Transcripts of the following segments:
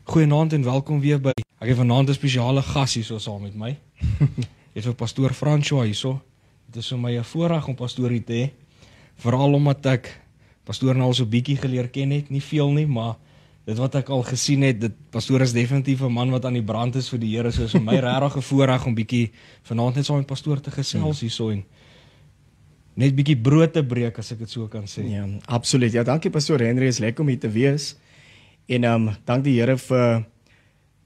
Goeienaand en welkom weer by. Ek het vanaand 'n spesiale gas hier so saam met my. Dit is pastoor François hierso. Dit is vir my 'n voorreg om pastoor hier te hê. Veral omdat ek pastoor nou al so bietjie geleer ken het, nie veel nie, maar dit wat ek al gesien het, dit pastoor is definitief 'n man wat aan die brand is vir die Here. So is vir my regtig 'n voorreg om bietjie vanaand net saam met pastoor te gesels hierso en net bietjie brood te breek, as ek dit so kan sê. Ja, absoluut. Ja, dankie pastoor Henry, is lekker om hier te wees. En dank die Here vir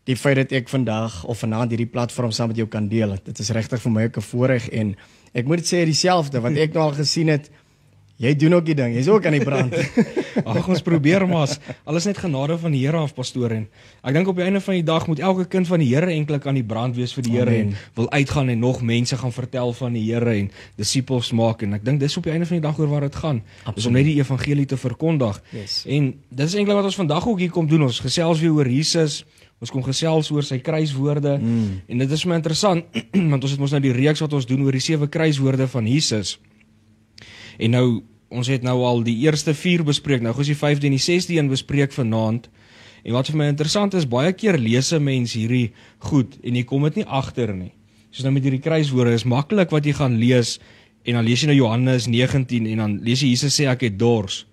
die feit dat ek vandag of vanaand hierdie platform saam met jou kan deel. Dit is regtig vir my 'n voorreg en ek moet sê dieselfde wat ek nou al gesien het. Jy doen ook die ding. Jy's ook aan die brand. Ag, ons probeer maar. Alles net genade van die Here af, pastoor, en ek dink op die einde van die dag moet elke kind van die Here eintlik aan die brand wees vir die Here en wil uitgaan en nog mense gaan vertel van die Here en disippels maak, en ek dink dis op die einde van die dag oor waar dit gaan. Dis om net die evangelie te verkondig. Yes. En dit is eintlik wat ons vandag ook hier kom doen. Ons gesels weer oor Jesus. Ons kom gesels oor sy kruiswoorde en dit is vir my interessant want ons het mos nou die reeks wat ons doen oor die 7 kruiswoorde van Jesus. En nou, ons het nou al die eerste 4 bespreek, nou is die 5de en die 6de een bespreek vanaand. En wat vir my interessant is, baie keer lees 'n mens hierdie goed en jy kom dit nie agter nie. Soos nou met hierdie kruiswoorde, is maklik wat jy gaan lees en dan lees jy nou Johannes 19 en dan lees jy Jesus sê ek het dors.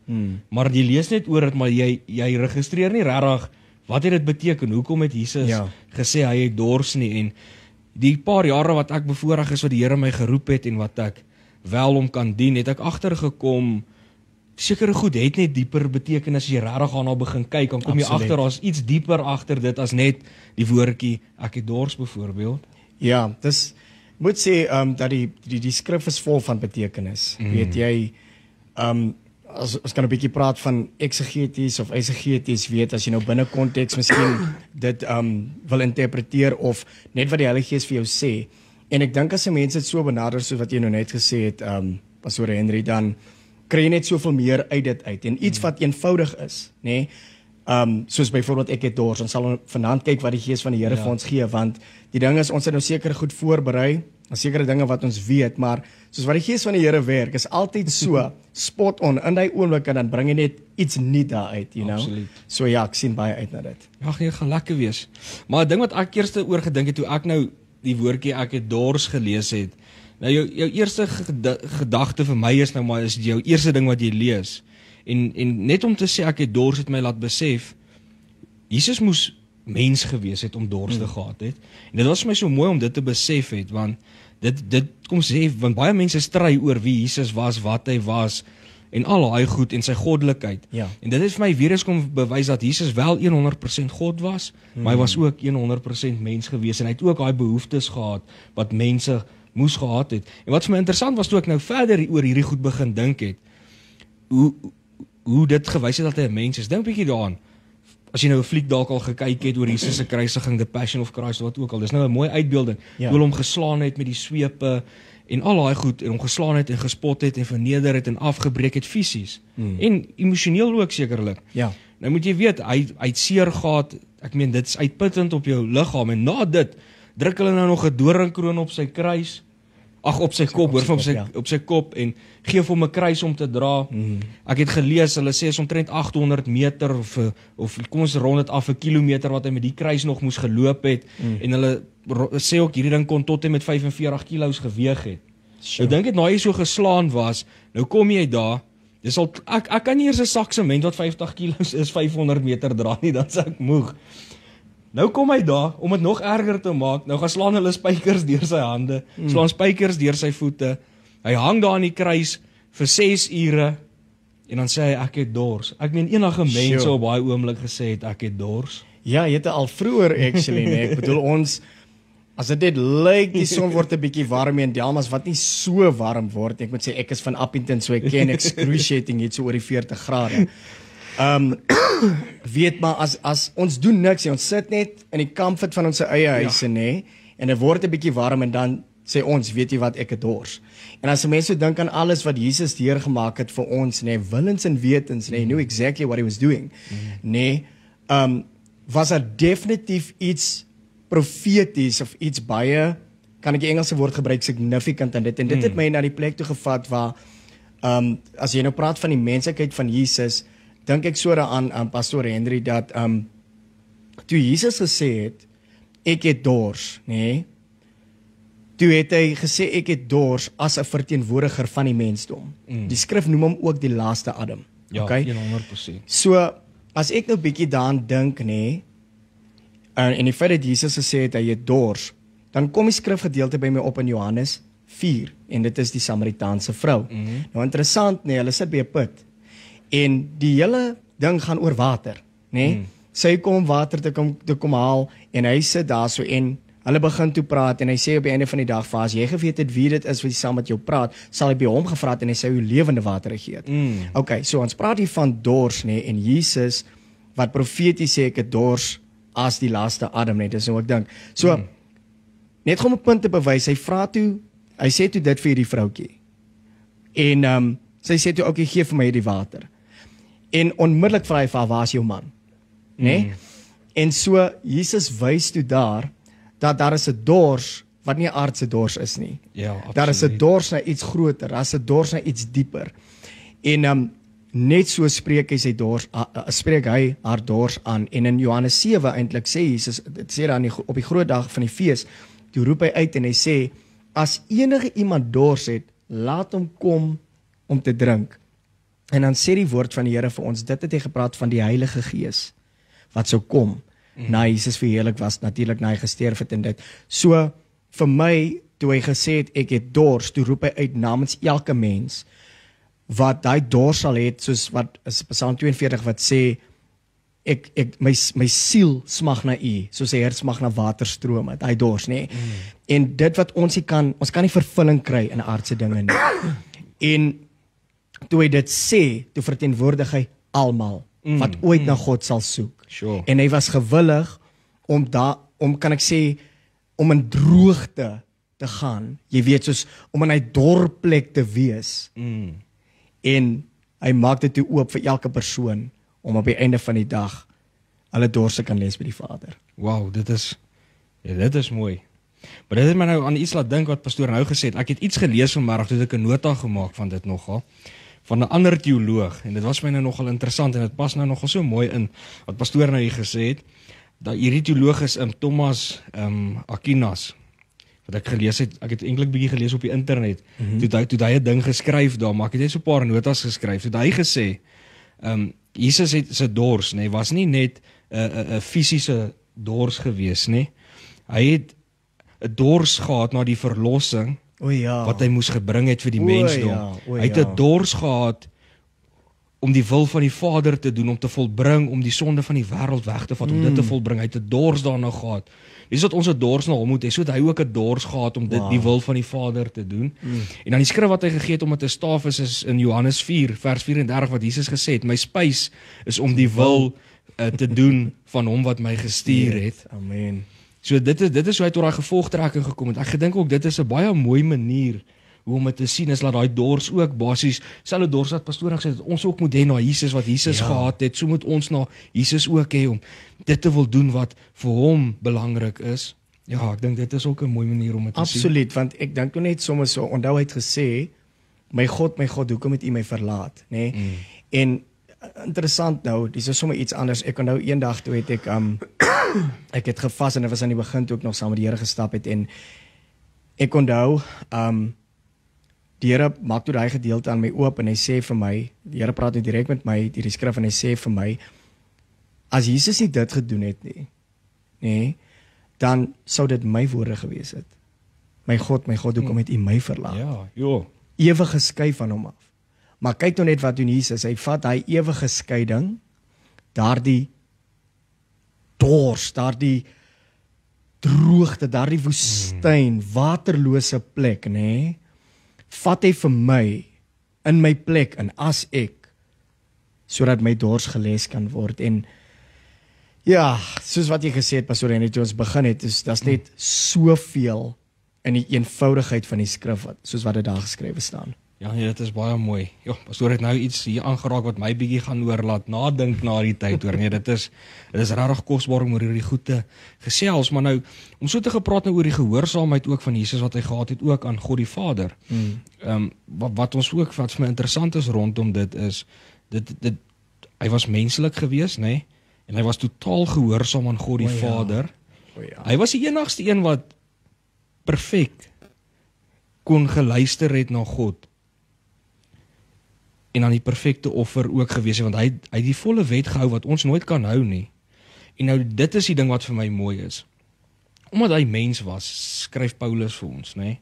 Maar jy lees net oor dit, maar jy registreer nie regtig wat het dit beteken, hoekom het Jesus gesê hy het dors nie. En die paar jare wat ek bevoorreg is wat die Here my geroep het en wat ek wel om kan dien, het ek agtergekom, sekere goed het net dieper betekenis as jy regtig aan begin kyk, dan kom jy agter, daar's iets dieper agter dit as net die woordjie ek het dors byvoorbeeld. Ja, dis moet sê dat die skrif is vol van betekenis. Weet jy, as ons kan 'n bietjie praat van eksegeties of eisegeties, weet as jy nou binne konteks miskien dit wil interpreteer of net wat die Heilige Gees vir jou sê. En ek dink as 'n mens dit so benader soos wat jy nou net gesê het, pastoor Henry, dan kry jy net soveel meer uit dit uit. En iets wat eenvoudig is, nê? Soos byvoorbeeld ek het dors, ons sal vanaand kyk wat die Gees van die Here vir ons gee, want die ding is ons het nou seker goed voorberei, sekere dinge wat ons weet, maar soos wat die Gees van die Here werk, is altyd so spot on in daai oomblik en dan bring jy net iets nuut daar uit, you know. Absoluut. So ja, ek sien baie uit na dit. Ja, dit gaan lekker wees. Maar 'n ding wat ek eers oor gedink het toe ek nou die woordjie ek het dors gelees het. Nou jou eerste gedagte vir my is nou maar is jou eerste ding wat jy lees. En net om te sê ek het dors het my laat besef Jesus moes mens gewees het om dors te gehad het. En dit was vir my so mooi om dit te besef het, want dit kom sê, want baie mense stry oor wie Jesus was, wat hy was en al daai goed en sy goddelikheid. Ja. En dit het vir my weer eens kom bewys dat Jesus wel 100% God was, maar hy was ook 100% mens gewees en hy het ook daai behoeftes gehad wat mense moes gehad het. En wat vir my interessant was toe ek nou verder oor hierdie goed begin dink het, hoe dit gewys het dat hy 'n mens is. Dink 'n bietjie daaraan. As jy nou 'n fliek dalk al gekyk het oor Jesus se kruisiging, The Passion of Christ, wat ook al, dis nou 'n mooi uitbeelding. Hoe hulle hom geslaan het met die swepe en al daai goed en hom geslaan het en gespot het en verneder het en afgebreek het fisies. En emosioneel ook sekerlik. Ja. Nou moet jy weet, hy het seer gehad. Ek meen dit is uitputtend op jou liggaam en na dit druk hulle nou nog 'n doringkroon op sy kruis. Ag, op sy kop, hoor, op sy kop en gee vir hom 'n kruis om te dra. Ek het gelees, hulle sê is omtrent 800 meter of kom ons rond dit af 'n kilometer wat hy met die kruis nog moes geloop het en hulle sê ook hierdie ding kon tot en met 45 kilos geweg het. Sure. Nou dink ek nou hy so geslaan was, nou kom jy daar, dis al ek kan nie eers 'n sak sement wat 50 kilos is 500 meter dra nie, dan s'ek moeg. Nou kom hy daar, om dit nog erger te maak, nou gaan slaan hulle spykers deur sy hande, slaan spykers deur sy voete, hy hang daar aan die kruis vir 6 ure, en dan sê hy, ek het dors. Ek meen enige mense op baie oomblik gesê het, ek het dors. Ja, jy het al vroeër actually, nee, ek bedoel ons, as dit lyk, die son word 'n bietjie warm en Delmas wat nie so warm word, ek moet sê, ek is van Appington, so ek ken excruciating, het so oor die 40 grade. Weet maar, as ons doen niks, ons sit net in die comfort van ons eie huise, nee, en dit word 'n bietjie warm en dan sê ons, weet jy wat, ek het dors. En as mense dink aan alles wat Jesus deurgemaak het vir ons, nee, willens en wetens, nee, knew exactly what he was doing, nee, was definitief iets profeties of iets baie, kan ek die Engelse woord gebruik, significant aan dit, en dit het my na die plek toe gevat waar, as jy nou praat van die menslikheid van Jesus, dink ek so daaraan, Pastor Henry, dat toe Jesus gesê het, ek het dors, nê? Toe het hy gesê, ek het dors as 'n verteenwoordiger van die mensdom. Die skrif noem hom ook die laaste Adam. Ja, Okay? 100%. So, as ek nou bietjie daaraan dink, nê, en die feit dat Jesus gesê het, hy het dors, dan kom die skrifgedeelte by my op in Johannes 4, en dit is die Samaritaanse vrou. Nou interessant, nê, hulle sit by 'n put, en die hele ding gaan oor water, nê? Sy kom om water te kom haal, en hy sit daar so, en hulle begin toe praat, en hy sê op die einde van die dag, as jy geweet het wie dit is wat saam met jou praat, sal hy by hom gevra het, en hy sê jou lewende water gegee het. Okay, so ons praat hier van dors, nê, en Jesus, wat profeties sê, ek het dors as die laaste Adam, nê, dis nou ek dink. So, net om 'n punt te bewys, hy sê toe dit vir hierdie vroutjie, en sy sê toe, okay, gee vir my hierdie water, en onmiddellik vra hy vir haar, waar is jou man? Nê? En so, Jesus wys toe dat daar is 'n dors, wat nie 'n aardse dors is nie. Ja, absoluut. Daar is 'n dors na iets groter, daar is 'n dors na iets dieper. En net so spreek hy haar dors aan. En in Johannes 7 eintlik sê Jesus, dit sê dan op die groot dag van die fees, toe roep hy uit en hy sê, as enige iemand dors het, laat hom kom om te drink. En dan sê die woord van die Here vir ons, dit het hy gepraat van die Heilige Gees, wat sou kom, na Jesus verheerlik was, natuurlik na hy gesterf het en dit. So, vir my, toe hy gesê het, ek het dors, toe roep hy uit namens elke mens, wat daai dors sal het, soos wat is Psalm 42 wat sê, my siel smag na U, soos 'n hert smag na waterstrome, daai dors, nê? En dit wat ons kan nie vervulling kry in aardse dinge nie. En toe hy dit sê, toe verteenwoordig hy almal wat ooit na God sal soek. Sure. En hy was gewillig om kan ek sê, om in droogte te gaan. Jy weet, soos om in hy dorplek te wees. En hy maak dit toe oop vir elke persoon om op die einde van die dag hulle dors te kan lees by die Vader. Wow, dit is mooi. Maar dit het my nou aan iets laat dink wat pastoor nou gesê het. Ek het iets gelees vanmiddag, toe ek 'n nota gemaak van dit nogal, van 'n ander teoloog, en dit was my nou nogal interessant, en dit pas nou nogal so mooi in wat pastoor nou hier gesê het, dat hierdie teoloog is Thomas Aquinas, wat ek gelees het, ek het eintlik bietjie gelees op die internet, toe hy 'n ding geskryf daar, maar ek het net so 'n paar notas geskryf, toe hy gesê, Jesus het sy dors, nee, was nie net 'n fisiese dors gewees, nee, hy het 'n dors gehad na die verlossing, wat hy moes gebring het vir die mensdom. Hy het 'n dors gehad om die wil van die Vader te doen, om te volbring, om die sonde van die wêreld weg te vat, om dit te volbring. Hy het 'n dors daarna gehad. Dis wat ons 'n dors na hom moet hê, so dat hy ook 'n dors gehad om die wil van die Vader te doen. En dan die skrif wat hy gegee het om dit te staaf is in Johannes 4 vers 34 wat Jesus gesê het, my spys is om die wil te doen van hom wat my gestuur het. Amen. So dit is hoe hy tot daai gevolgtrekking gekom het. Ek gedink ook dit is 'n baie mooi manier hoe om dit te sien, is dat daai dors ook basies, selfe dors wat pastoor gesê het, ons ook moet hê na Jesus, wat Jesus gehad het, so moet ons na Jesus ook hê, om dit te wil doen wat vir hom belangrik is. Ja, ek dink dit is ook 'n mooi manier om dit te sien. Absoluut, want ek dink toe net soms so, onthou hy het gesê, my God, hoekom het U my verlaat, nê? En interessant nou, dis is sommer iets anders. Ek onthou eendag toe het ek het gevas, en dit was aan die begin toe ek nog saam met die Here gestap het, en ek onthou, die Here maak toe daai gedeelte aan my oop, en hy sê vir my, die Here praat nou direk met my, die skrif, en hy sê vir my, as Jesus nie dit gedoen het nie, dan sou dit my woorde gewees het. My God, hoekom het U my verlaat? Ja, joh. Ewig geskei van hom af. Maar kyk nou net wat doen Jesus, hy vat daai ewige skeiding, daardie dors, daardie droogte, daardie woestyn, waterlose plek, nê? Vat hy vir my, in my plek, en as ek, sodat my dors geles kan word. En ja, soos wat jy gesê het, pastoor, en toe ons begin het, daar's net soveel in die eenvoudigheid van die skrif, soos wat dit daar geskrywe staan. Ja, nee, dit is baie mooi. Ja, pastoor het nou iets hier aangeraak wat my bietjie gaan oorlaat nadink na die tyd hoor. Nee, dit is regtig kosbaar om oor hierdie goed te gesels, maar nou om so te gepraat nou oor die gehoorsaamheid ook van Jesus wat hy gehad het ook aan God die Vader. Wat ons ook wat vir my interessant is rondom dit is dit hy was menslik geweest, nê? En hy was totaal gehoorsaam aan God die Vader. Hy was die enigste een wat perfek kon geluister het na God. En aan die perfekte offer ook gewees het, want hy het die volle wet gehou wat ons nooit kan hou nie. En nou dit is die ding wat vir my mooi is. Omdat hy mens was, skryf Paulus vir ons, né?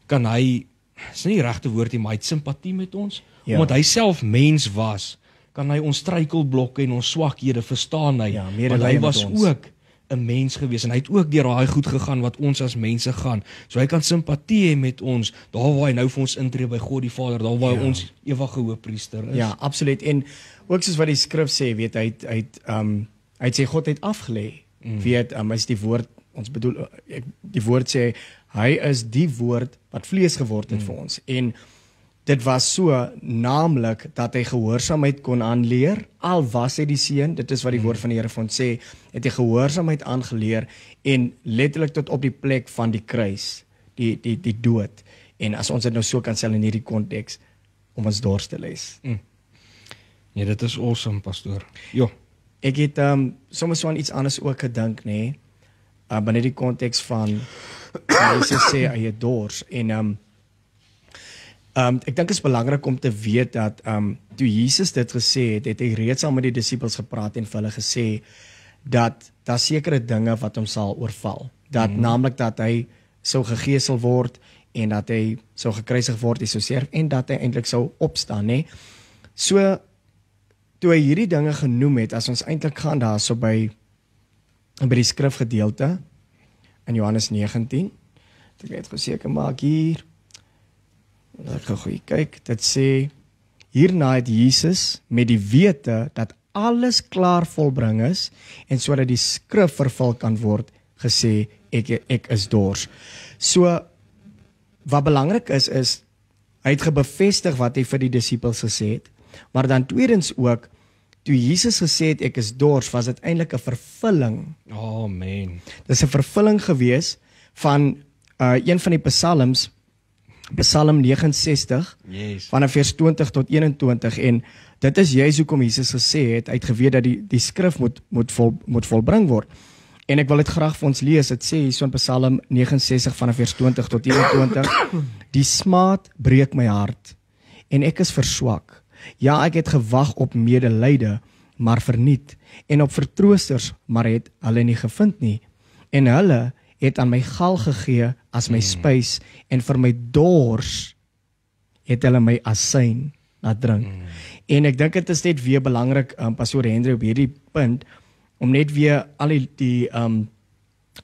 Kan hy, is nie die regte woord nie, maar hy het simpatie met ons. Omdat hy self mens was, kan hy ons struikelblokke en ons swakhede verstaan hy. Want hy was ook 'n mens gewees en hy het ook deur daai goed gegaan wat ons as mense gaan. So hy kan simpatie hê met ons, daar waar hy nou vir ons intree by God die Vader, daar waar hy ons ewige hoëpriester is. Ja, absoluut. En ook soos wat die skrif sê, weet hy het sê God het afgelê. Weet, is die woord, ons bedoel, die woord sê, hy is die woord wat vlees geword het vir ons. En dit was so, naamlik, dat hy gehoorsaamheid kon aanleer, al was hy die seun, dit is wat die woord van die Here vir ons sê, het hy gehoorsaamheid aangeleer, en letterlik tot op die plek van die kruis, die dood. En as ons dit nou so kan stel in hierdie konteks, om ons dors te les. Ja, dit is awesome, pastoor. Jo. Ek het soms so aan iets anders ook gedink, nê, binne die konteks van, Jesus sê, hy het dors, en ek dink is belangrik om te weet dat toe Jesus dit gesê het, het hy reeds al met die disippels gepraat en vir hulle gesê dat daar sekere dinge wat hom sal oorval. Dat naamlik dat hy sou gegeesel word en dat hy sou gekruisig word, hy sou sterf en dat hy eintlik sou opstaan, né? So toe hy hierdie dinge genoem het, as ons eintlik gaan daar so by die skrifgedeelte in Johannes 19, ek het geseker maak hier. Ek gaan gou kyk, dit sê, hierna het Jesus met die wete dat alles klaar volbring is, en sodat die skrif vervul kan word, gesê, ek is dors. So, wat belangrik is, hy het gebevestig wat hy vir die disippels gesê het, maar dan tweedens ook, toe Jesus gesê het, ek is dors, was dit eintlik 'n vervulling. Amen. Dis 'n vervulling gewees van een van die psalms, Psalm 69, vanaf vers 20 tot 21, en dit is juist hoekom Jesus gesê het, hy het geweet dat die skrif moet volbring word. En ek wil dit graag vir ons lees, dit sê so in Psalm 69 vanaf vers 20 tot 21, die smaad breek my hart, en ek is verswak. Ja, ek het gewag op medelyde, maar verniet, en op vertroosters, maar het hulle nie gevind nie. En hulle het aan my gal gegee as my spys, en vir my dors het hulle my asyn laat drink. En ek dink dit is net weer belangrik, Pastoor Henry, op hierdie punt, om net weer al die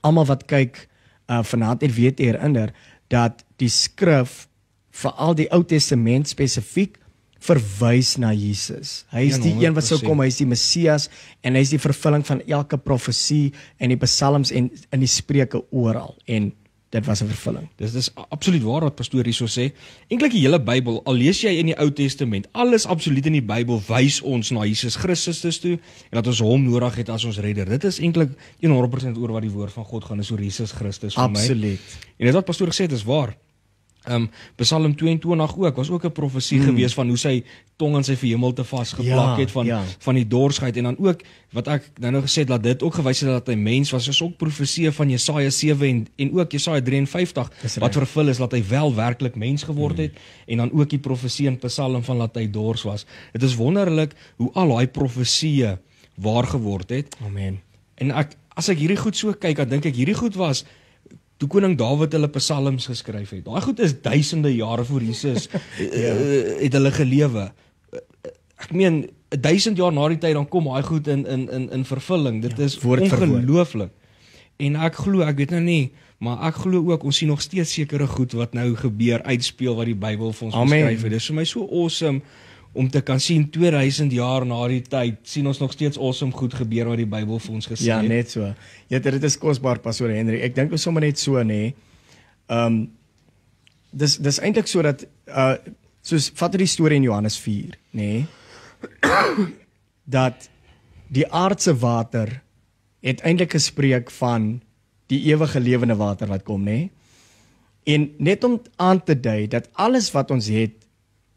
almal wat kyk vanaand net weer te herinner, dat die skrif, veral die Ou Testament spesifiek, verwys na Jesus. Hy is die een wat sou kom, hy is die Messias, en hy is die vervulling van elke profesie, en die psalms en in die spreuke oral, en dit was 'n vervulling. Dis absoluut waar wat pastoor hierso sê. Eintlik die hele Bybel, al lees jy in die Ou Testament, alles absoluut in die Bybel wys ons na Jesus Christus toe, en dat ons hom nodig het as ons redder. Dit is eintlik 100% oor wat die woord van God gaan, is oor Jesus Christus vir my. Absoluut. En dit wat pastoor gesê het, is waar. Psalm 22 ook, was ook 'n profesie gewees van hoe sy tong aan sy verhemelte vasgeplak het van die dorsheid, en dan ook, wat ek nou gesê het, dat dit ook gewys het dat hy mens was, is ook profesie van Jesaja 7 en ook Jesaja 53, wat vervul is, dat hy wel werklik mens geword het, en dan ook die profesie in Psalm van dat hy dors was. Dit is wonderlik hoe al daai profesieë waar geword het. Amen. En as ek hierdie goed so kyk, dan dink ek hierdie goed was toe koning Dawid hulle psalms geskryf het. Daai goed is duisende jare voor Jesus het hulle gelewe. Ek meen 1000 jaar na die tyd dan kom daai goed in vervulling. Dit is ongelooflik. En ek weet nou nie, maar ek glo ook ons sien nog steeds sekere goed wat nou gebeur, uitspeel wat die Bybel vir ons beskryf het. Dit is vir my so awesome om te kan sien 2000 jaar na die tyd, sien ons nog steeds awesome goed gebeur wat die Bybel vir ons gesê het. Ja, net so. Ja, dit is kosbaar, Pastoor Henry. Ek dink ons sommer net so, nê. Dis eintlik so dat soos vat die storie in Johannes 4, nê, dat die aardse water het eintlik gespreek van die ewige lewende water wat kom, nê. En net om aan te dui dat alles wat ons het,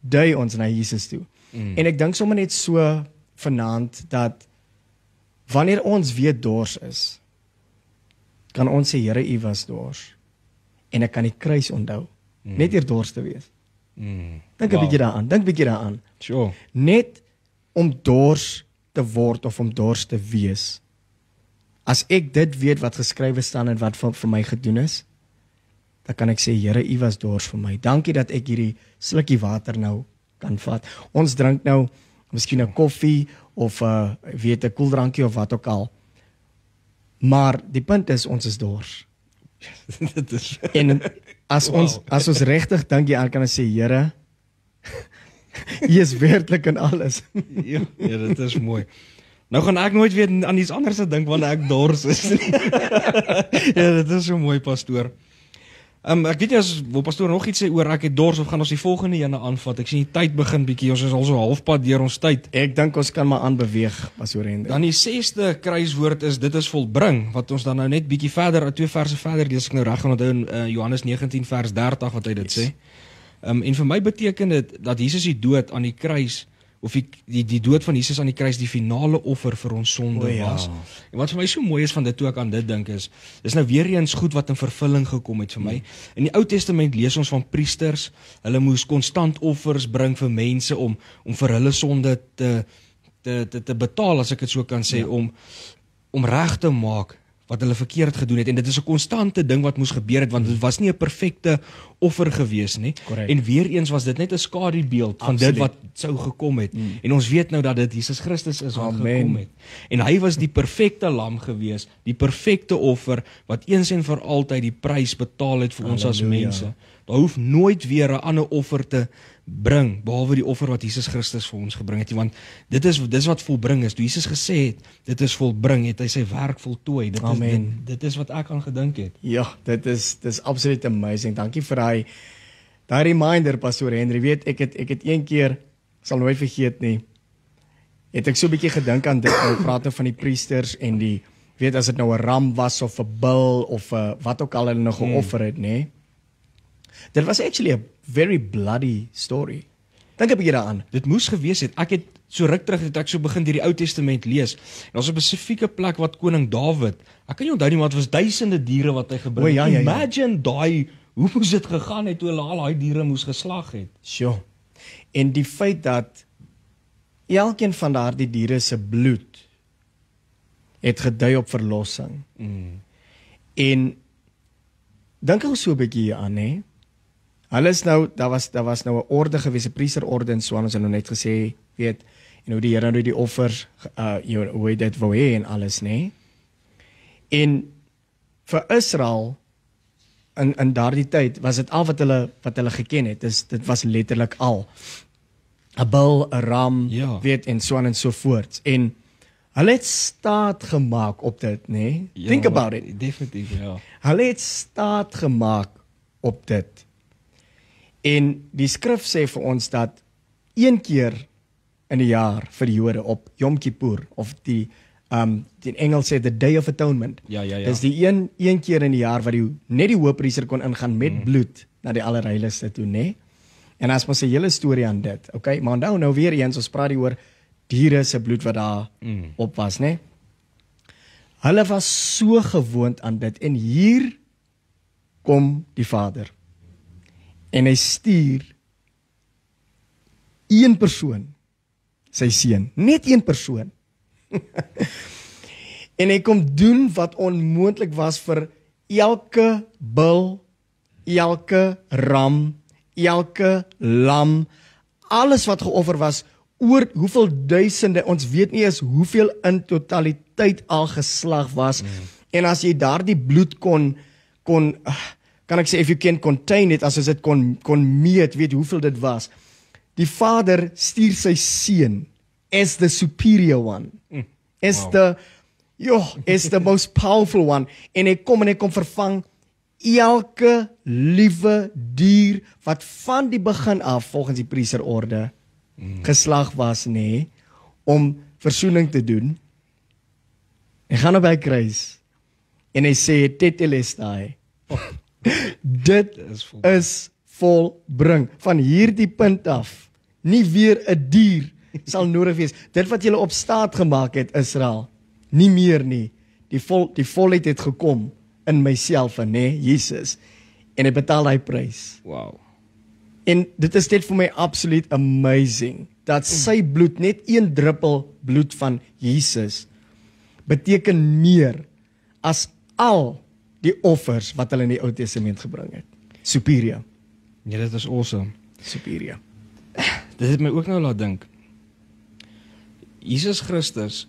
dui ons na Jesus toe. En ek dink sommer net so vanaand dat wanneer ons weer dors is, kan ons sê, Here, U was dors. En ek kan die kruis onthou. Net deur dors te wees. Dink 'n bietjie daaraan. Sure. Net om dors te word of om dors te wees. As ek dit weet wat geskrywe staan en wat vir my gedoen is, dan kan ek sê, Here, U was dors vir my. Dankie dat ek hierdie slukkie water nou kan vat. Ons drink nou miskien 'n koffie of 'n koeldrankie of wat ook al. Maar die punt is, ons is dors. Dit is En as ons regtig dink aan kan ons sê, Here, U is werklik in alles. ja, dit is mooi. Nou gaan ek nooit weer aan iets anders dink wanneer ek dors is nie. Ja, dit is so mooi, pastoor. Ek weet nie as wil pastoor nog iets sê oor ek het dors of gaan ons die volgende ene aanvat. Ek sien die tyd begin bietjie, ons is al so halfpad deur ons tyd. Ek dink ons kan maar aanbeweeg, pastoor Hendrik. Dan die 6de kruiswoord is dit is volbring, wat ons dan nou net bietjie verder, 2 verse verder lees ek nou reg gaan onthou in Johannes 19 vers 30 wat hy dit sê. En vir my beteken dit dat Jesus die dood aan die kruis of die dood van Jesus aan die kruis die finale offer vir ons sonde was. En wat vir my so mooi is van dit toe ek aan dit dink is nou weer eens goed wat in vervulling gekom het vir my. In die Ou Testament lees ons van priesters, hulle moes konstant offers bring vir mense om vir hulle sonde te betaal, as ek dit so kan sê, om reg te maak wat hulle verkeerd gedoen het, en dit is 'n konstante ding wat moes gebeur het, want dit was nie 'n perfekte offer gewees nie. Correct. En weer eens was dit net 'n skadubeeld van dit wat sou gekom het. En ons weet nou dat dit Jesus Christus is wat gekom het. En hy was die perfekte lam gewees, die perfekte offer wat eens en vir altyd die prys betaal het vir ons as mense. Daar hoef nooit weer 'n ander offer te bring behalwe die offer wat Jesus Christus vir ons gebring het, want dit is wat volbring is. Toe Jesus gesê het dit is volbring, het hy sy werk voltooi. Dit is wat ek aan gedink het. Ja, dit is absoluut amazing. Dankie vir daai reminder, pastoor Henry. Weet ek het een keer, sal nooit vergeet nie, het ek so 'n bietjie gedink aan dit, nou praat nou van die priesters en die, weet as dit nou 'n ram was of 'n bul of wat ook al hulle nou geoffer het, nê. Dit was actually a very bloody story. Dink 'n bietjie daaraan. Dit moes gewees het. Ek het so ruk terug het ek so begin deur die Ou Testament lees. En daar's 'n spesifieke plek wat koning Dawid, ek kan nie onthou nie, maar dit was duisende diere wat hy gebring het. Imagine daai, hoe moes dit gegaan het toe hulle al daai diere moes geslag het. Sjoe. En die feit dat elkeen van daardie diere se bloed het gedui op verlossing. En dink gou so 'n bietjie aan, hè. Hulle is nou, daar was nou 'n orde gewees, 'n priesterorde en so aan, ons het nou net gesê, weet, en hoe die Here nou die offers, hoe hy dit wou hê en alles, nê. En vir Israel in daardie tyd was dit al wat hulle geken het. Dit was letterlik al 'n bul, 'n ram, weet, en so aan en so voort. En hulle het staat gemaak op dit, nê. Think about it. Definitief, ja. Hulle het staat gemaak op dit. En die skrif sê vir ons dat een keer in 'n jaar vir die Jode op Yom Kippur, of die Engels sê the Day of Atonement. Ja. Dis die een keer in die jaar wat net die hoëpriester kon ingaan met bloed na die allerheiligste toe, nê? En as mens 'n hele storie aan dit, okay? Maar nou weer eens, ons praat hier oor diere se bloed wat daar op was, nê? Hulle was so gewoond aan dit, en hier kom die Vader. En hy stuur een persoon, sy seun, net een persoon. En hy kom doen wat onmoontlik was vir elke bul, elke ram, elke lam, alles wat geoffer was, oor hoeveel duisende, ons weet nie eens hoeveel in totaliteit al geslag was. En as jy daardie bloed kon kan ek sê, if you can contain it, as dit kon meet, weet hoeveel dit was. Die Vader stuur sy seun as the superior one, as the most powerful one, en hy kom vervang elke liewe dier wat van die begin af volgens die priesterorde geslag was, nê, om versoening te doen. Hy gaan op hy kruis en hy sê tetelestai. Dit is volbring. Van hierdie punt af, nie weer 'n dier sal nodig wees. Dit wat julle op staat gemaak het, Israel, nie meer nie. Die volheid het gekom in myself, nee, Jesus. En hy betaal die prys. Wow. En dit is net vir my absoluut amazing, dat sy bloed, net 1 druppel bloed van Jesus, beteken meer as al die offers wat hulle in die Ou Testament gebring het. Superior. Ja, dit is awesome. Superior. Dit het my ook nou laat dink. Jesus Christus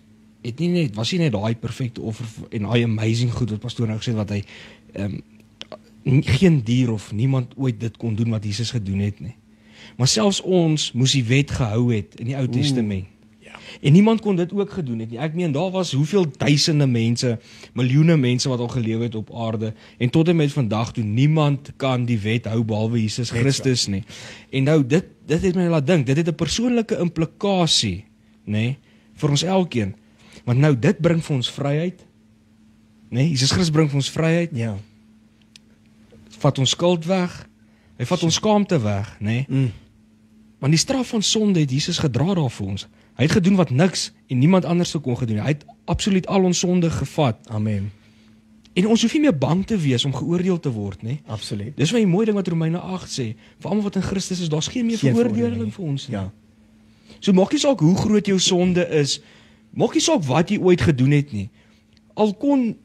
was nie net daai perfekte offer en daai amazing goed wat pastoor nou gesê wat hy geen dier of niemand ooit dit kon doen wat Jesus gedoen het nie. Maar selfs ons moes die wet gehou het in die Ou Testament. En niemand kon dit ook gedoen het nie. Ek meen, daar was hoeveel duisende mense, miljoene mense wat al geleef het op aarde, en tot en met vandag toe, niemand kan die wet hou behalwe Jesus Christus nie. En nou, dit het my laat dink, dit het 'n persoonlike implikasie, nê, vir ons elkeen. Want nou, dit bring vir ons vryheid, nê, Jesus Christus bring vir ons vryheid, Ja. vat ons skuld weg, hy vat ons skaamte weg, nê. Want die straf van sonde het Jesus gedra daar vir ons. Hy het gedoen wat niks en niemand anders kon gedoen. Hy het absoluut al ons sonde gevat. Amen. En ons hoef nie meer bang te wees om geoordeel te word, nie. Absoluut. Dis wat die mooi ding wat Romeine 8 sê. Vir almal wat in Christus is, daar's geen meer veroordeling vir ons nie. Ja. So maak nie saak hoe groot jou sonde is, maak nie saak wat jy ooit gedoen het nie. Al kon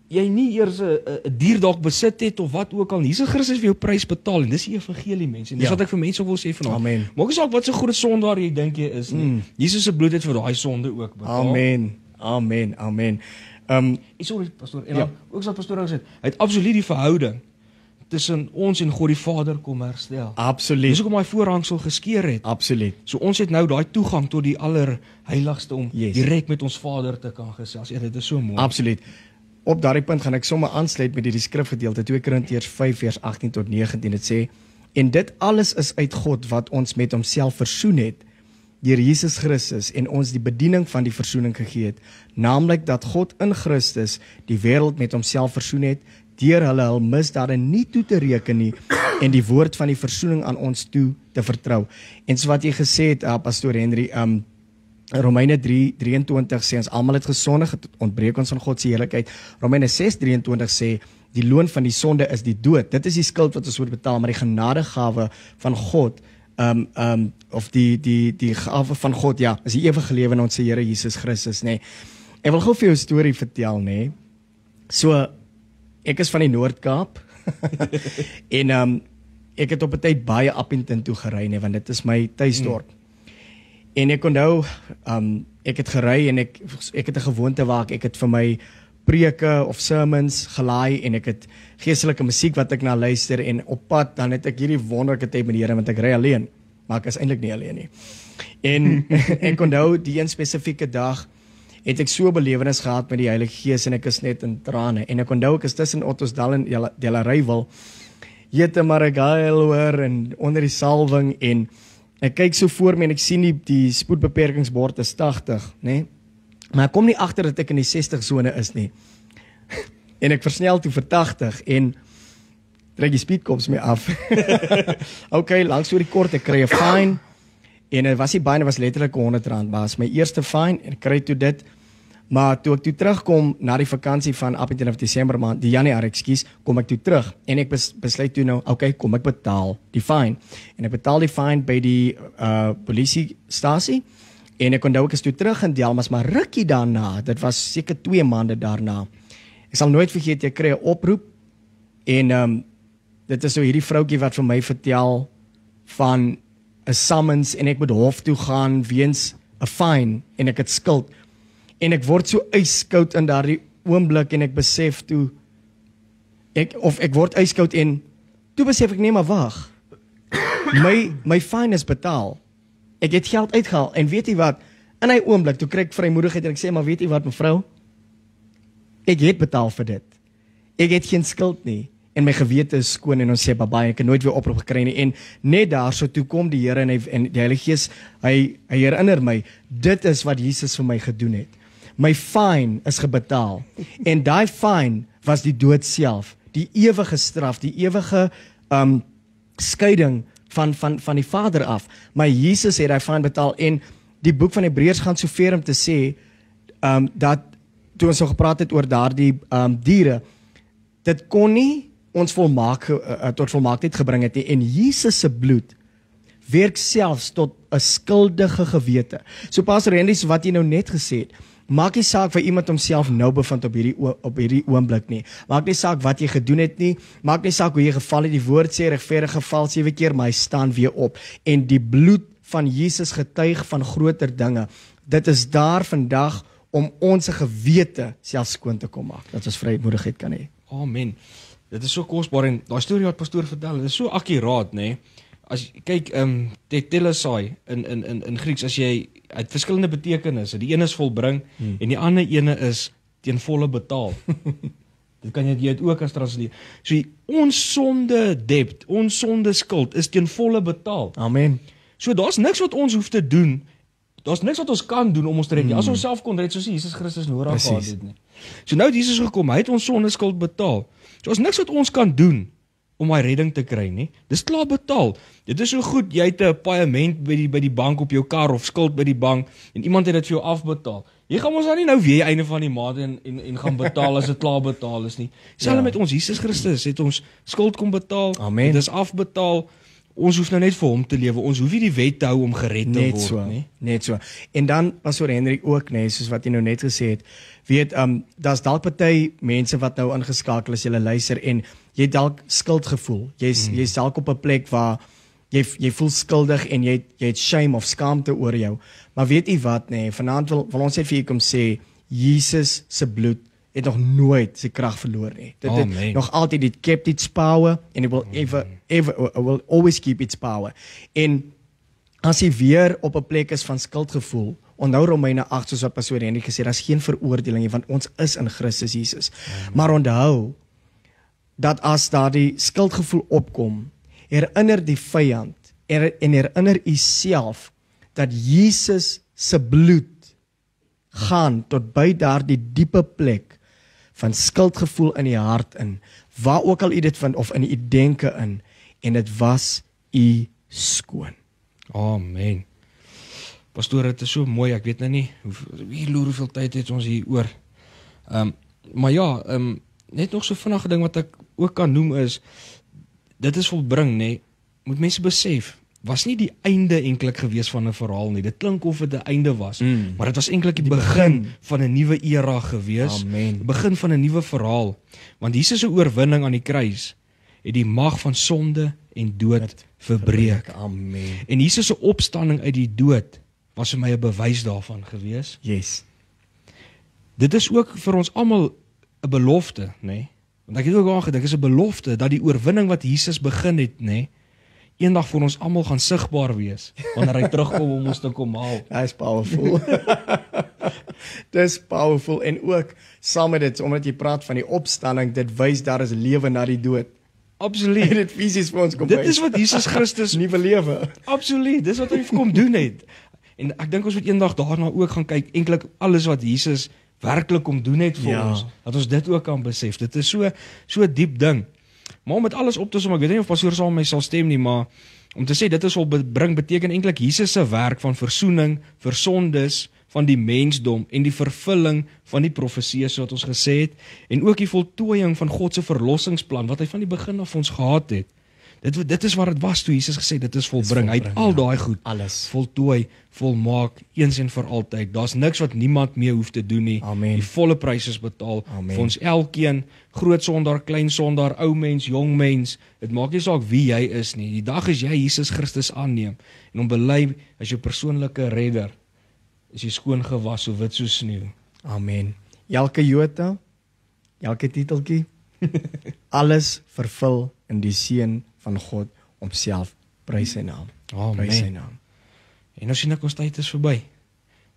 jy nie eers 'n dier dalk besit het of wat ook al, Jesus Christus vir jou prys betaal en dis die evangelie, mense. En dis wat ek vir mense wil sê vanaand. Amen. Maak nie saak wat so groot sondaar jy dink jy is nie. Jesus se bloed het vir daai sonde ook betaal. Amen. Amen. Amen. Sorry pastoor, en dan ook so pastoor gesê, hy het absoluut die verhouding tussen ons en God die Vader kom herstel. Absoluut. Dis hoekom hy voorhangsel geskeur het. Absoluut. So ons het nou daai toegang tot die allerheiligste om Yes. direk met ons Vader te kan gesels. Ja, dit is so mooi. Absoluut. Op daardie punt gaan ek sommer aansluit met hierdie skrifgedeelte 2 Korintiërs 5 vers 18 tot 19. Dit sê: "En dit alles is uit God wat ons met homself versoen het deur Jesus Christus en ons die bediening van die versoening gegee het, naamlik dat God in Christus die wêreld met homself versoen het deur hulle hul misdade nie toe te reken nie en die woord van die versoening aan ons toe te vertrou." En so wat jy gesê het, pastoor Henry, Romeine 3:23 sê ons almal het gesondig, het ontbreek ons van God se heerlikheid. Romeine 6:23 sê die loon van die sonde is die dood. Dit is die skuld wat ons moet betaal, maar die genadegawe van God, of die gawe van God, ja, is die ewige lewe in ons Here Jesus Christus, nê. Ek wil gou vir jou 'n storie vertel, nê. So ek is van die Noord-Kaap en ek het op 'n tyd baie Appington toe gery, nê, want dit is my tuisdorp. En ek onthou, ek het gery en ek het 'n gewoonte waar ek het vir my preke of sermons gelaai en ek het geestelike musiek wat ek na luister en op pad dan het ek hierdie wonderlike tyd met die Here want ek ry alleen, maar ek is eintlik nie alleen nie. En ek onthou die een spesifieke dag het ek so 'n belewenis gehad met die Heilige Gees en ek is net in trane en ek onthou ek is tussen Ottosdal en Delareyville, jette maar ek huil hoor en onder die salwing en ek kyk so voor my en ek sien die spoedbeperkingsbord is 80, né? Maar ek kom nie agter dat ek in die 60 sone is nie. En ek versnel toe vir 80 en trek die speedkops my af. Okay, langs oor die kort, ek kry 'n fine en dit was nie baie, dit was letterlik R100, maar is my eerste fine en ek kry toe dit. Maar toe ek toe terugkom na die vakansie van Appington of Desember maand, die Januarie, ekskuus, kom ek toe terug en ek besluit toe nou, okay, kom ek betaal die fine. En ek betaal die fine by die polisiestasie en ek onthou ek is toe terug in Delmas, maar rukkie daarna, dit was seker 2 maande daarna. Ek sal nooit vergeet, ek kry 'n oproep en dit is so hierdie vroutjie wat vir my vertel van 'n summons en ek moet hof toe gaan weens 'n fine en ek het skuld. En ek word so ijskoud in daardie oomblik en ek besef toe ek word ijskoud en toe besef ek nee maar wag. My fine is betaal. Ek het geld uitgehaal en weet jy wat? In hy oomblik toe kry ek vrymoedigheid en ek sê maar weet jy wat mevrou? Ek het betaal vir dit. Ek het geen skuld nie en my gewete is skoon en ons sê baie ek het nooit weer oproep gekry nie en net daarso toe kom die Here en die Heilige Gees hy herinner my dit is wat Jesus vir my gedoen het. My fine is gebetaal en daai fine was die dood self, die ewige straf, die ewige skeiding van die Vader af. Maar Jesus het daai fine betaal en die boek van Hebreërs gaan so ver om te sê dat toe ons so gepraat het oor daardie diere, dit kon nie ons tot volmaaktheid gebring het nie, en Jesus se bloed werk selfs tot 'n skuldige gewete. So Pastor Henry, wat jy nou net gesê het, maak nie saak vir iemand homself nou bevind op hierdie oomblik nie. Maak nie saak wat jy gedoen het nie. Maak nie saak hoe jy geval het. Die woord sê regverdige val 7 keer, maar hy staan weer op. En die bloed van Jesus getuig van groter dinge. Dit is daar vandag om ons gewete self skoon te kom maak, dat ons vrymoedigheid kan hê. Amen. Dit is so kosbaar, en daai storie wat pastoor vertel, dit is so akkuraat, nê? As kyk, tetelesai in Grieks, as jy uit verskillende betekenisse, die een is volbring en die ander ene is teen volle betaal. Dit kan jy het ook as transleer. So ons sonde debt, ons sonde skuld is teen volle betaal. Amen. So daar's niks wat ons hoef te doen. Daar's niks wat ons kan doen om ons te red nie. As ons self kon red, soos Jesus Christus nodig gehad het nie. So nou het Jesus gekom, hy het ons sonde skuld betaal. So daar's niks wat ons kan doen om hy redding te kry nie. Dis klaar betaal. Dit is so goed, jy het 'n paaiement by die bank op jou kar of skuld by die bank en iemand het dit vir jou afbetaal. Jy gaan ons dan nie nou weer einde van die maand en gaan betaal as dit klaar betaal is nie. Selfs met ons Jesus Christus het ons skuld kom betaal. Amen. Dit is afbetaal. Ons hoef nou net vir hom te lewe. Ons hoef nie die wet te hou om gered te word nie. Net so. En dan Pastor Henry ook, nee, soos wat jy nou net gesê het, weet daar's dalk party mense wat nou ingeskakel is, julle luister en jy dalk skuldgevoel. Jy's dalk op 'n plek waar jy voel skuldig en jy het shame of skaamte oor jou. Maar weet u wat, nee, vanaand wil ons net vir u kom sê, Jesus se bloed het nog nooit sy krag verloor nie. Dit nog altyd, it kept its power and it will will always keep its power. En as jy weer op 'n plek is van skuldgevoel, onthou Romeine 8 soos wat Pastor Henry gesê, daar's geen veroordeling nie, want ons is in Christus Jesus. Maar onthou dat as daardie skuldgevoel opkom, herinner die vyand en herinner u self dat Jesus se bloed gaan tot by daardie diepe plek van skuldgevoel in die hart in, waar ook al u dit vind, of in u denke in, en dit was u skoon. Amen. Pastoor, dit is so mooi, ek weet nou nie, hoeveel tyd het ons hier oor. Maar ja, net nog so vinnige ding wat ek ook kan noem is, dit is volbring, nee, moet mense besef, was nie die einde eintlik gewees van 'n verhaal nie. Dit klink of dit 'n einde was, maar dit was eintlik die begin van 'n nuwe era gewees. Amen. Die begin van 'n nuwe verhaal. Want Jesus se oorwinning aan die kruis het die mag van sonde en dood verbreek. Amen. En Jesus se opstanding uit die dood was vir my 'n bewys daarvan gewees. Yes. Dit is ook vir ons almal 'n belofte, nê? Nee? Want ek het ook aan gedink, is 'n belofte dat die oorwinning wat Jesus begin het, nê, nee, eendag vir ons almal gaan sigbaar wees wanneer hy terugkom om ons te kom haal. That's powerful. Dis powerful, en ook saam met dit, omdat jy praat van die opstanding, dit wys daar is lewe na die dood. Absoluut. En dit fisies vir ons kom Dit is wat Jesus Christus nuwe lewe. Absoluut, dis wat hy kom doen het. En ek dink ons moet eendag daarna ook gaan kyk, eintlik alles wat Jesus werklik kom doen het vir ons, dat ons dit ook kan besef. Dit is so diep ding. Maar om met alles op te som, ek weet nie of pastoor saam met my sal stem nie, maar om te sê dit is volbring beteken eintlik Jesus se werk van versoening vir sondes van die mensdom en die vervulling van die profeseë soos wat ons gesê het, en ook die voltooiing van God se verlossingsplan wat hy van die begin af ons gehad het. Dit is wat dit was toe Jesus gesê dit is volbring. Hy het al daai goed alles voltooi, volmaak, eens en vir altyd. Daar's niks wat niemand meer hoef te doen nie. Amen. Die volle prys is betaal. Amen. Vir ons elkeen, groot sondaar, klein sondaar, ou mens, jong mens. Dit maak nie saak wie jy is nie. Die dag as jy Jesus Christus aanneem en hom bely as jou persoonlike redder, is jy skoon gewas so wit so sneeu. Amen. Elke jota, elke titeltjie, alles vervul in die seun van God homself. Prys sy naam. Amen. Prys sy naam. En ons sien ek ons tyd is verby.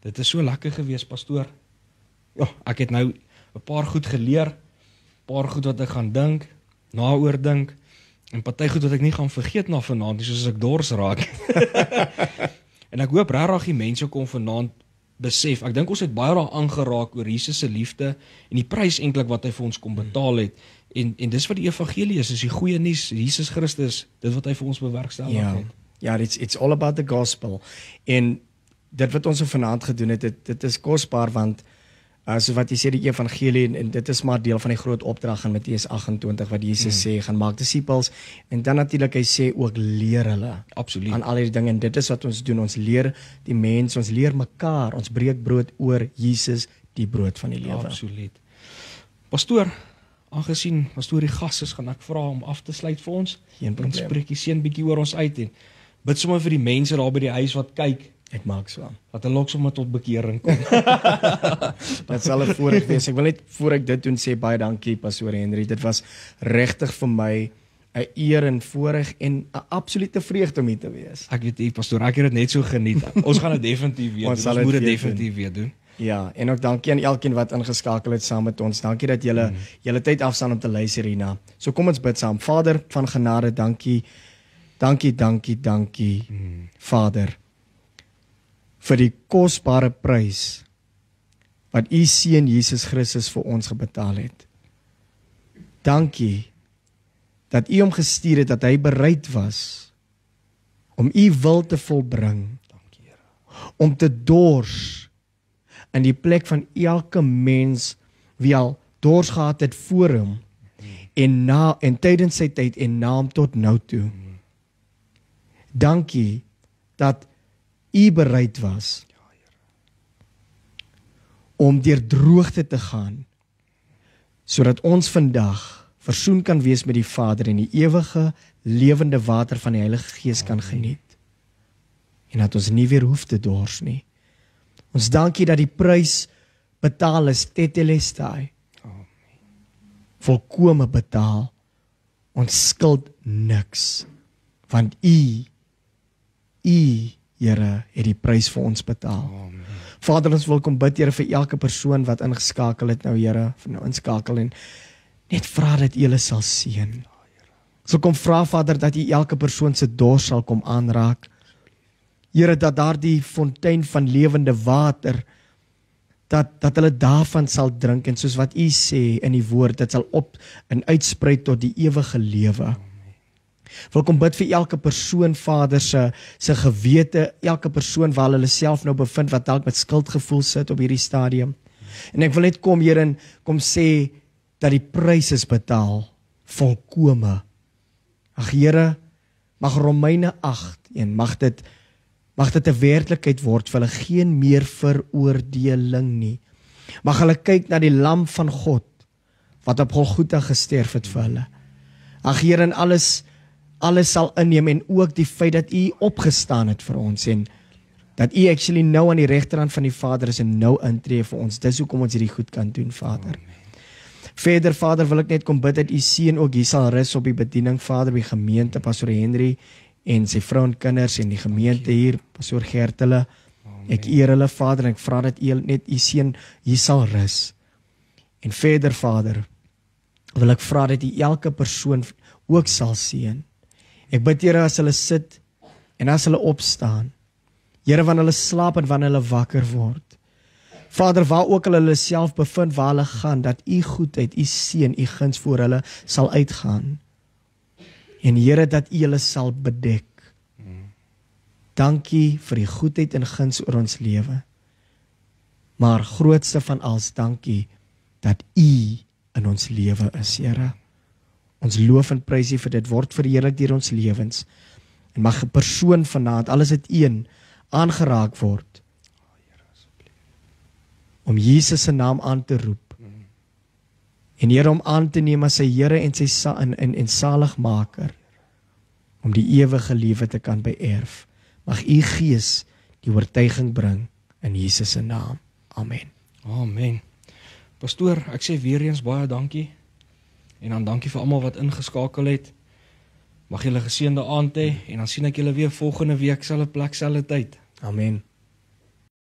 Dit is so lekker gewees, pastoor. Ja, ek het nou 'n paar goed geleer, paar goed wat ek gaan dink, naoor dink, en party goed wat ek nie gaan vergeet na vanaand nie, soos as ek dors raak. En ek hoop regtig die mense kom vanaand besef. Ek dink ons het baie daar aangeraak oor Jesus se liefde en die prys eintlik wat hy vir ons kom betaal het. En dis wat die evangelie is die goeie nuus, Jesus Christus, dit wat hy vir ons bewerkstellig het. Ja, it's all about the gospel. En dit wat ons vanaand gedoen het, dit is kosbaar, want So wat jy sê die evangelie en dit is maar deel van die groot opdrag in Matteus 28 wat Jesus sê, gaan maak disippels en dan natuurlik hy sê ook leer hulle Absoluut. aan al hierdie dinge en dit is wat ons doen, ons leer die mense, ons leer mekaar, ons breek brood oor Jesus, die brood van die lewe. Absoluut. Pastoor, aangesien pastoor die gas is, gaan ek vra om af te sluit vir ons. Geen En probleem. spreek die seën bietjie oor ons uit en bid sommer vir die mense daar by die huis wat kyk, Ek maak so. dat hulle ook sommer tot bekering kom. Dit sal 'n voorreg wees. Ek wil net voor ek dit doen sê baie dankie Pastoor Henry. Dit was regtig vir my 'n eer en voorreg en 'n absolute vreugde om hier te wees. Ek weet pastoor, ek het dit net so geniet. Ons gaan dit definitief weer doen. Ons sal Ons moet dit dit weer definitief weer doen. Ja, en ook dankie aan elkeen wat ingeskakel het saam met ons. Dankie dat julle julle tyd afstaan om te luister hierna. So kom ons bid saam. Vader van genade, dankie. Dankie, Vader, vir die kosbare prys wat u seun Jesus Christus vir ons gebetaal het. Dankie dat u hom gestuur het, dat hy bereid was om u wil te volbring, Dankie Here. om te dors in die plek van elke mens wie al dors gehad het voor hom en tydens sy tyd en na hom tot nou toe. Dankie dat u bereid was om deur droogte te gaan sodat ons vandag versoen kan wees met die Vader en die ewige lewende water van die Heilige Gees kan geniet en dat ons nie weer hoef te dors nie. Ons dankie dat die prys betaal is, tetelestai, volkome betaal. Ons skuld niks, want u Here het die prys vir ons betaal. Amen. Vader, ons wil kom bid, Here, vir elke persoon wat ingeskakel het nou, Here, nou inskakel en net vra dat u hulle sal seën. So kom vra, Vader, dat u elke persoon se dors sal kom aanraak. Here, dat daardie fontein van lewende water, dat hulle daarvan sal drink en soos wat u sê in die woord, dit sal op en uitsprei tot die ewige lewe. Wil kom bid vir elke persoon, Vader, se gewete, elke persoon waar hulle self nou bevind, wat dalk met skuldgevoel sit op hierdie stadium. En ek wil net kom, Here, en kom sê, dat die prys is betaal, volkome. Ag Here, mag Romeine 8, en mag dit 'n werklikheid word vir hulle, geen meer veroordeling nie. Mag hulle kyk na die lam van God, wat op Golgotha gesterf het vir hulle. Ag Here, en alles sal inneem, en ook die feit dat u opgestaan het vir ons, en dat u actually nou aan die regterhand van die Vader is, en nou intree vir ons. Dis hoekom ons hierdie goed kan doen, Vader. Verder, Vader, wil ek net kom bid dat u seën ook hier sal rus op die bediening, Vader, by gemeente, Pastor Henry, en sy vrou en kinders, en die gemeente hier, Pastor Gertele. Ek eer hulle, Vader, en ek vra dat u net u seën hier sal rus. En verder, Vader, wil ek vra dat u elke persoon ook sal seën. Ek bid, Here, as hulle sit en as hulle opstaan, Here, wanneer hulle slaap en wanneer hulle wakker word, Vader, waar ook hulle self bevind, waar hulle gaan, dat u goedheid, u seën, u guns voor hulle sal uitgaan. En Here, dat u hulle sal bedek. Dankie vir die goedheid en guns oor ons lewe. Maar grootste van alles, dankie dat u in ons lewe is, Here. Ons loof en prys u vir dit, word verheerlik deur ons lewens. En mag 'n persoon vanaand, alles het een, aangeraak word, om Jesus se naam aan te roep. En Here, om aan te neem as sy Here en sy en Saligmaker, om die ewige lewe te kan beerf. Mag u Gees die oortuiging bring in Jesus se naam. Amen. Amen. Pastoor, ek sê weer eens baie dankie. En dan dankie vir almal wat ingeskakel het. Mag julle geseënde aand hê en dan sien ek julle weer volgende week selfde plek, selfde tyd. Amen.